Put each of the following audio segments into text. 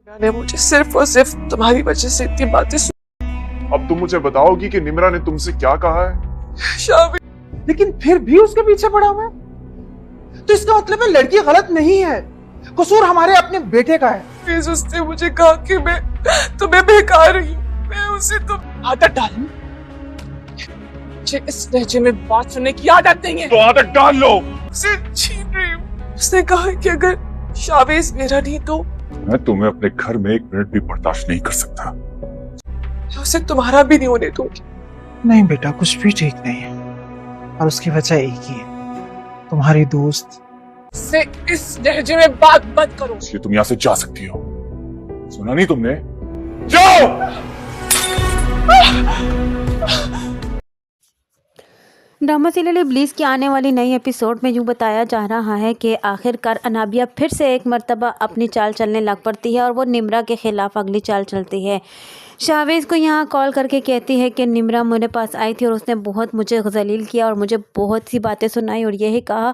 मैंने मुझे सिर्फ और सिर्फ तुम्हारी वजह से इतनी बातें अब तुम मुझे बताओगी कि निम्रा ने तुमसे क्या कहा है? शावी, लेकिन फिर भी उसके पीछे पड़ा हुआ है, तो इसका मतलब है लड़की गलत नहीं है, कसूर हमारे अपने बेटे का है। प्लीज उसने मुझे कहा कि मैं तुम्हें बेकार रही हूँ, मैं उसे तुम आदत डालूं। मुझे इस लहजे में बात सुनने की आदत नहीं है। तो आदत डाल लो। उसे छीन रही हूँ। उसने कहा कि अगर शावेज मेरा नहीं तो मैं तुम्हें अपने घर में 1 मिनट भी बर्दाश्त नहीं कर सकता। मैं उसे तुम्हारा भी नहीं होने दूंगी। नहीं बेटा, कुछ भी ठीक नहीं है, और उसकी वजह एक ही है, तुम्हारी दोस्त। से इस लहजे में बात बंद करो। इसलिए तुम यहाँ से जा सकती हो। सुना नहीं तुमने? जाओ। ड्रामा सीरियल ब्लीच की आने वाली नई एपिसोड में यूँ बताया जा रहा है कि आखिरकार अनाबिया फिर से एक मर्तबा अपनी चाल चलने लग पड़ती है और वो निम्रा के ख़िलाफ़ अगली चाल चलती है। शावेज़ को यहाँ कॉल करके कहती है कि निम्रा मेरे पास आई थी और उसने बहुत मुझे ज़लील किया और मुझे बहुत सी बातें सुनाई और यही कहा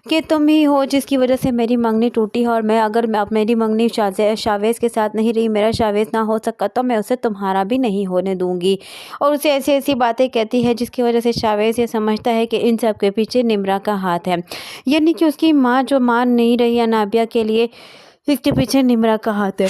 कि तुम ही हो जिसकी वजह से मेरी मंगनी टूटी है और मैं मेरी मंगनी शावेज़ के साथ नहीं रही, मेरा शावेज़ ना हो सका तो मैं उसे तुम्हारा भी नहीं होने दूँगी। और उसे ऐसी ऐसी बातें कहती है जिसकी वजह से शावेज़ ये समझता है कि इन सब के पीछे निम्रा का हाथ है, यानी कि उसकी माँ जो मान नहीं रही अनाबिया के लिए, इसके पीछे निम्रा का हाथ है।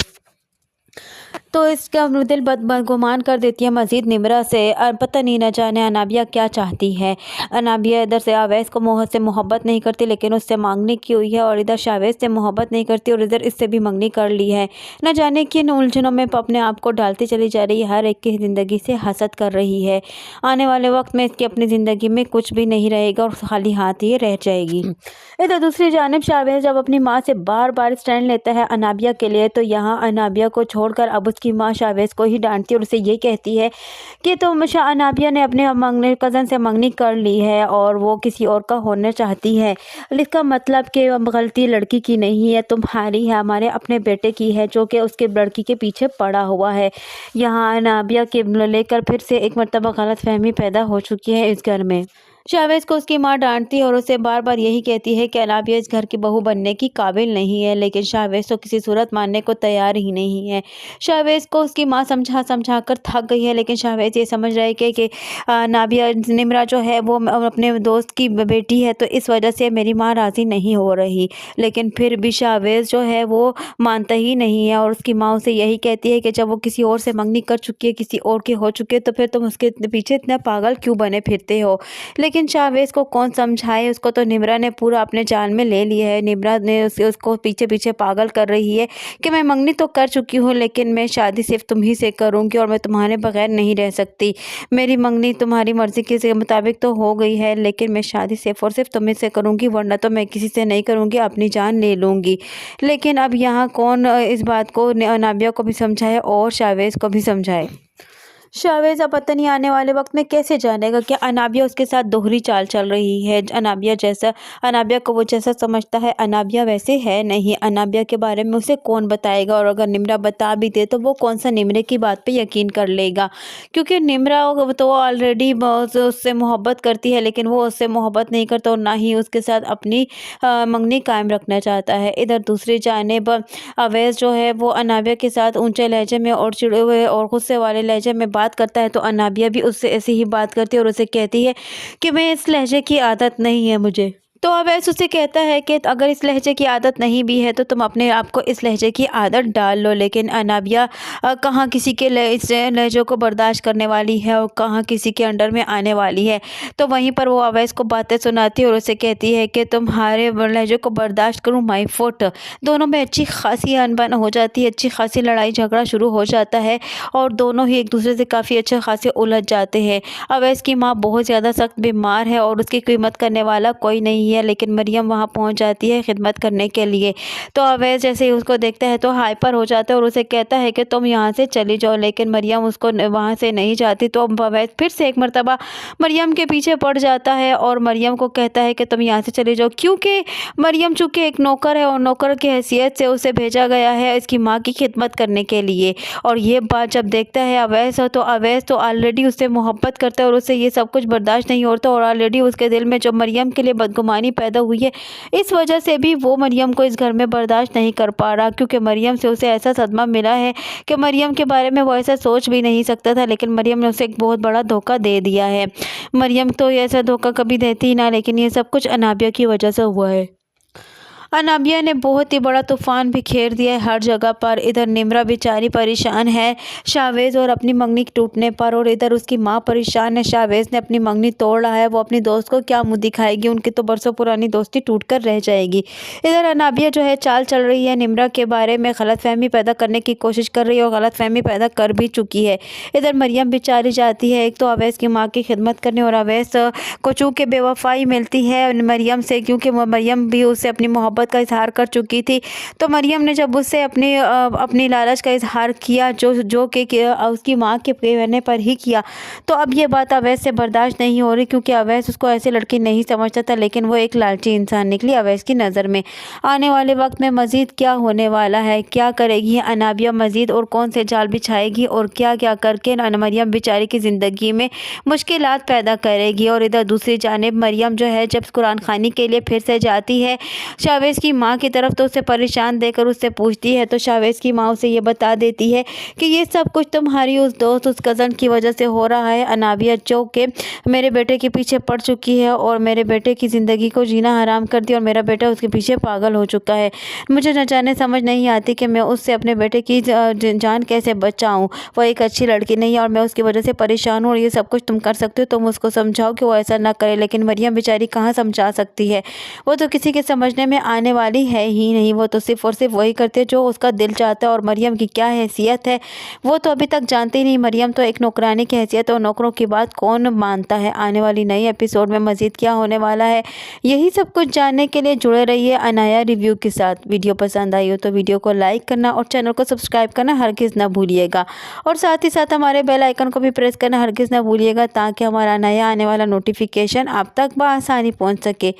तो इसका दिल बदगुमान कर देती है मज़ीद निम्रा से। पता नहीं न जाने अनाबिया क्या चाहती है। अनाबिया इधर से अवैस को से मोहब्बत नहीं करती लेकिन उससे मांगनी की हुई है, और इधर शावेज़ से मोहब्बत नहीं करती और इधर इससे भी मंगनी कर ली है। न जाने किन उलझनों में अपने आप को डालती चली जा रही है, हर एक की ज़िंदगी से हसद कर रही है। आने वाले वक्त में इसकी अपनी ज़िंदगी में कुछ भी नहीं रहेगा और खाली हाथ ही रह जाएगी। इधर दूसरी जानिब शावेज़ जब अपनी माँ से बार बार स्टैंड लेता है अनाबिया के लिए, तो यहाँ अनाबिया को छोड़कर अब उसकी माँ शावेज़ को ही डांटती है और उसे ये कहती है कि तुम अनाबिया ने अपने कज़न से मंगनी कर ली है और वो किसी और का होना चाहती है। इसका मतलब कि गलती लड़की की नहीं है, तुम्हारी है, हमारे अपने बेटे की है जो कि उसके लड़की के पीछे पड़ा हुआ है। यहाँ अनाबिया के लेकर फिर से एक मर्तबा गलतफहमी पैदा हो चुकी है इस घर में। शावेज़ को उसकी माँ डांटती है और उसे बार बार यही कहती है कि अनाबिया इस घर की बहू बनने की काबिल नहीं है, लेकिन शावेज़ तो किसी सूरत मानने को तैयार ही नहीं है। शावेज़ को उसकी माँ समझा कर थक गई है, लेकिन शावेज़ ये समझ रहा है कि अनाबिया निम्रा जो है वो अपने दोस्त की बेटी है, तो इस वजह से मेरी माँ राज़ी नहीं हो रही। लेकिन फिर भी शावेज़ जो है वो मानता ही नहीं है और उसकी माँ उसे यही कहती है कि जब वो किसी और से मंगनी कर चुकी है, किसी और के हो चुके, तो फिर तुम उसके पीछे इतना पागल क्यों बने फिरते हो। लेकिन शावेज़ को कौन समझाए, उसको तो निम्रा ने पूरा अपने जाल में ले लिया है। निम्रा ने उसको पीछे पीछे पागल कर रही है कि मैं मंगनी तो कर चुकी हूँ लेकिन मैं शादी सिर्फ तुम ही से करूँगी और मैं तुम्हारे बगैर नहीं रह सकती। मेरी मंगनी तुम्हारी मर्ज़ी के मुताबिक तो हो गई है लेकिन मैं शादी सिर्फ और सिर्फ तुम्ही से करूँगी, वरना तो मैं किसी से नहीं करूँगी, अपनी जान ले लूँगी। लेकिन अब यहाँ कौन इस बात को अनाबिया को भी समझाए और शावेज़ को भी समझाए। शावेज़ अब पता नहीं आने वाले वक्त में कैसे जानेगा कि अनाबिया उसके साथ दोहरी चाल चल रही है। अनाबिया को वो जैसा समझता है अनाबिया वैसे है नहीं। अनाबिया के बारे में उसे कौन बताएगा, और अगर निम्रा बता भी दे तो वो कौन सा निम्रे की बात पे यकीन कर लेगा, क्योंकि निम्रा तो ऑलरेडी उससे मोहब्बत करती है लेकिन वो उससे मोहब्बत नहीं करता और ना ही उसके साथ अपनी मंगनी कायम रखना चाहता है। इधर दूसरी जानिब अवैस जो है वो अनाबिया के साथ ऊंचे लहजे में और चिड़े हुए और गुस्से वाले लहजे में बात करता है, तो अनाबिया भी उससे ऐसी ही बात करती है और उसे कहती है कि मैं इस लहजे की आदत नहीं है मुझे। तो अवैस उसे कहता है कि अगर इस लहजे की आदत नहीं भी है तो तुम अपने आप को इस लहजे की आदत डाल लो। लेकिन अनाबिया कहाँ किसी के इस लहजों को बर्दाश्त करने वाली है और कहाँ किसी के अंडर में आने वाली है। तो वहीं पर वो अवैस को बातें सुनाती है और उसे कहती है कि तुम्हारे लहजे को बर्दाश्त करूँ माई फुट। दोनों में अच्छी खासी अनबन हो जाती है, अच्छी खासी लड़ाई झगड़ा शुरू हो जाता है और दोनों ही एक दूसरे से काफ़ी अच्छे खासे उलझ जाते हैं। अवैस की माँ बहुत ज़्यादा सख्त बीमार है और उसकी कीमत करने वाला कोई नहीं है, लेकिन मरियम वहाँ पहुँच जाती है खिदमत करने के लिए। तो अवैस जैसे ही उसको देखता है तो हाइपर हो जाता है और उसे कहता है कि तुम यहाँ से चली जाओ, लेकिन मरियम उसको वहाँ से नहीं जाती। तो अवैस फिर से एक मर्तबा मरियम के पीछे पड़ जाता है और मरियम को कहता है कि तुम यहाँ से चली जाओ, क्योंकि मरियम चूँकि एक नौकर है और नौकर की हैसियत से उसे भेजा गया है इसकी माँ की खिदमत करने के लिए। और ये बात जब देखता है अवैस तो ऑलरेडी उससे मोहब्बत करता है और उसे ये सब कुछ बर्दाश्त नहीं होता और ऑलरेडी उसके दिल में जो मरियम के लिए बदगुमानी नौकरानी पैदा हुई है, इस वजह से भी वो मरियम को इस घर में बर्दाश्त नहीं कर पा रहा, क्योंकि मरियम से उसे ऐसा सदमा मिला है कि मरियम के बारे में वो ऐसा सोच भी नहीं सकता था, लेकिन मरियम ने उसे एक बहुत बड़ा धोखा दे दिया है। मरियम तो ऐसा धोखा कभी देती ही ना, लेकिन ये सब कुछ अनाबिया की वजह से हुआ है। अनाबिया ने बहुत ही बड़ा तूफान भी खेर दिया है हर जगह पर। इधर निम्रा बेचारी परेशान है शाहवेज़ और अपनी मंगनी टूटने पर, और इधर उसकी माँ परेशान है। शाहवेज़ ने अपनी मंगनी तोड़ रहा है, वो अपनी दोस्त को क्या मुंह दिखाएगी, उनकी तो बरसों पुरानी दोस्ती टूट कर रह जाएगी। इधर अनाबिया जो है चाल चल रही है, निम्रा के बारे में गलतफहमी पैदा करने की कोशिश कर रही है और गलतफहमी पैदा कर भी चुकी है। इधर मरियम बेचारी जाती है एक तो अवैस की माँ की खिदमत करने, और अवैस को चूँकि बेवफाई मिलती है मरियम से, क्योंकि मरियम भी उससे अपनी मोहब्बत का इजहार कर चुकी थी। तो मरियम ने जब उससे अपनी लालच का इजहार किया, जो कि उसकी माँ के कहने पर ही किया, तो अब ये बात अवैस से बर्दाश्त नहीं हो रही, क्योंकि अवैस उसको ऐसे लड़की नहीं समझता था, लेकिन वो एक लालची इंसान निकली अवैस की नज़र में। आने वाले वक्त में मज़ीद क्या होने वाला है, क्या करेगी अनाबिया मज़ीद, और कौन से जाल बिछाएगी और क्या क्या करके मरियम बेचारी की ज़िंदगी में मुश्किलात पैदा करेगी। और इधर दूसरी जानिब मरियम जो है जब कुरान खानी के लिए फिर से जाती है शाहवेज़ की माँ की तरफ, तो उसे परेशान देकर उससे पूछती है, तो शाहवेज़ की माँ उसे ये बता देती है कि ये सब कुछ तुम्हारी उस दोस्त उस कज़न की वजह से हो रहा है अनाबिया, जो कि मेरे बेटे के पीछे पड़ चुकी है और मेरे बेटे की ज़िंदगी को जीना हराम कर दिया, और मेरा बेटा उसके पीछे पागल हो चुका है। मुझे न जाने समझ नहीं आती कि मैं उससे अपने बेटे की जान कैसे बचाऊँ। वो एक अच्छी लड़की नहीं है और मैं उसकी वजह से परेशान हूँ, और ये सब कुछ तुम कर सकते हो, तुम उसको समझाओ कि वो ऐसा ना करे। लेकिन मरियम बेचारी कहाँ समझा सकती है, वो तो किसी के समझने में आने वाली है ही नहीं। वो तो सिर्फ और सिर्फ वही करते जो उसका दिल चाहता है, और मरियम की क्या हैसियत है वो तो अभी तक जानते ही नहीं। मरियम तो एक नौकरानी की हैसियत, और नौकरों की बात कौन मानता है। आने वाली नई एपिसोड में मज़ीद क्या होने वाला है, यही सब कुछ जानने के लिए जुड़े रहिए अनाया रिव्यू के साथ। वीडियो पसंद आई हो तो वीडियो को लाइक करना और चैनल को सब्सक्राइब करना हरगिज़ ना भूलिएगा, और साथ ही साथ हमारे बेल आइकन को भी प्रेस करना हरगिज़ ना भूलिएगा, ताकि हमारा नया आने वाला नोटिफिकेशन आप तक बआसानी पहुँच सके।